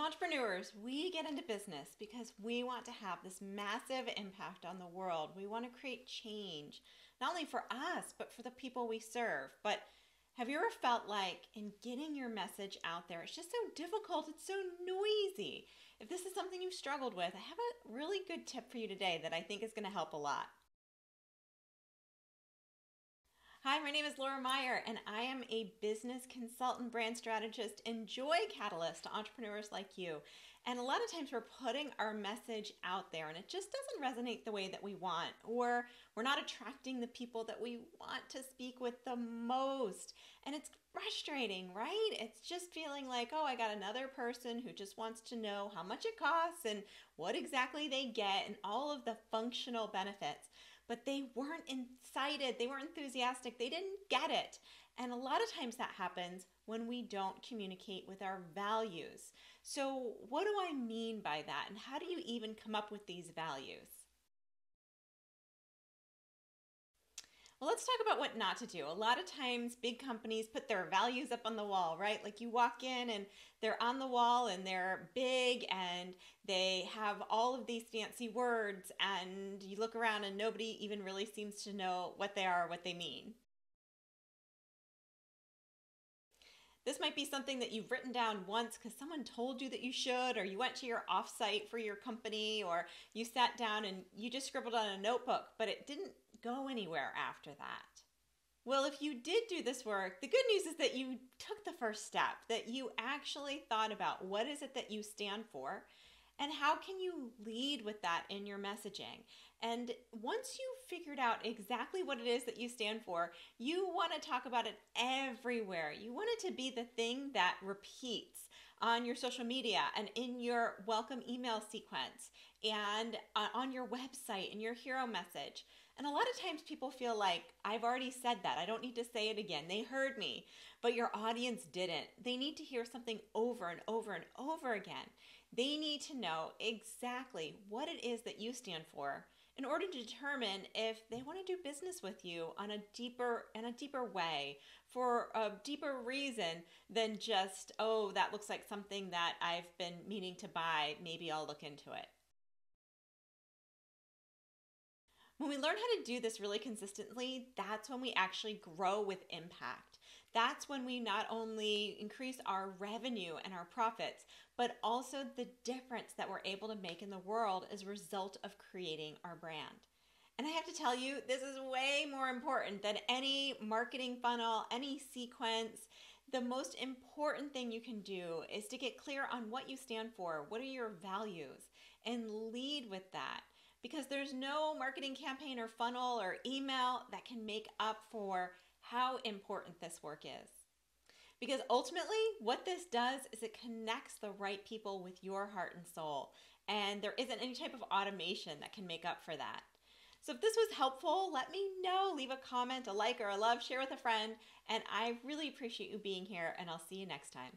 entrepreneurs, we get into business because we want to have this massive impact on the world. We want to create change, not only for us, but for the people we serve. But have you ever felt like in getting your message out there, it's just so difficult, it's so noisy? If this is something you've struggled with, I have a really good tip for you today that I think is going to help a lot. Hi, my name is Laura Meyer, and I am a business consultant, brand strategist, and joy catalyst to entrepreneurs like you. And a lot of times we're putting our message out there and it just doesn't resonate the way that we want, or we're not attracting the people that we want to speak with the most. And it's frustrating, right? It's just feeling like, oh, I got another person who just wants to know how much it costs and what exactly they get and all of the functional benefits, but they weren't excited, they weren't enthusiastic, they didn't get it. And a lot of times that happens when we don't communicate with our values. So, what do I mean by that? And how do you even come up with these values? Well, let's talk about what not to do. A lot of times, big companies put their values up on the wall, right? Like you walk in and they're on the wall and they're big and they have all of these fancy words, and you look around and nobody even really seems to know what they are or what they mean. This might be something that you've written down once because someone told you that you should, or you went to your offsite for your company, or you sat down and you just scribbled on a notebook, but it didn't go anywhere after that. Well, if you did do this work, the good news is that you took the first step, that you actually thought about what is it that you stand for and how can you lead with that in your messaging. And once you've figured out exactly what it is that you stand for, you want to talk about it everywhere. You want it to be the thing that repeats on your social media and in your welcome email sequence and on your website and your hero message. And a lot of times people feel like, I've already said that. I don't need to say it again. They heard me, but your audience didn't. They need to hear something over and over and over again. They need to know exactly what it is that you stand for in order to determine if they want to do business with you on a deeper way, for a deeper reason than just, oh, that looks like something that I've been meaning to buy. Maybe I'll look into it. When we learn how to do this really consistently, that's when we actually grow with impact. That's when we not only increase our revenue and our profits, but also the difference that we're able to make in the world as a result of creating our brand. And I have to tell you, this is way more important than any marketing funnel, any sequence. The most important thing you can do is to get clear on what you stand for, what are your values, and lead with that. Because there's no marketing campaign or funnel or email that can make up for how important this work is. Because ultimately, what this does is it connects the right people with your heart and soul. And there isn't any type of automation that can make up for that. So if this was helpful, let me know. Leave a comment, a like, or a love, share with a friend. And I really appreciate you being here, and I'll see you next time.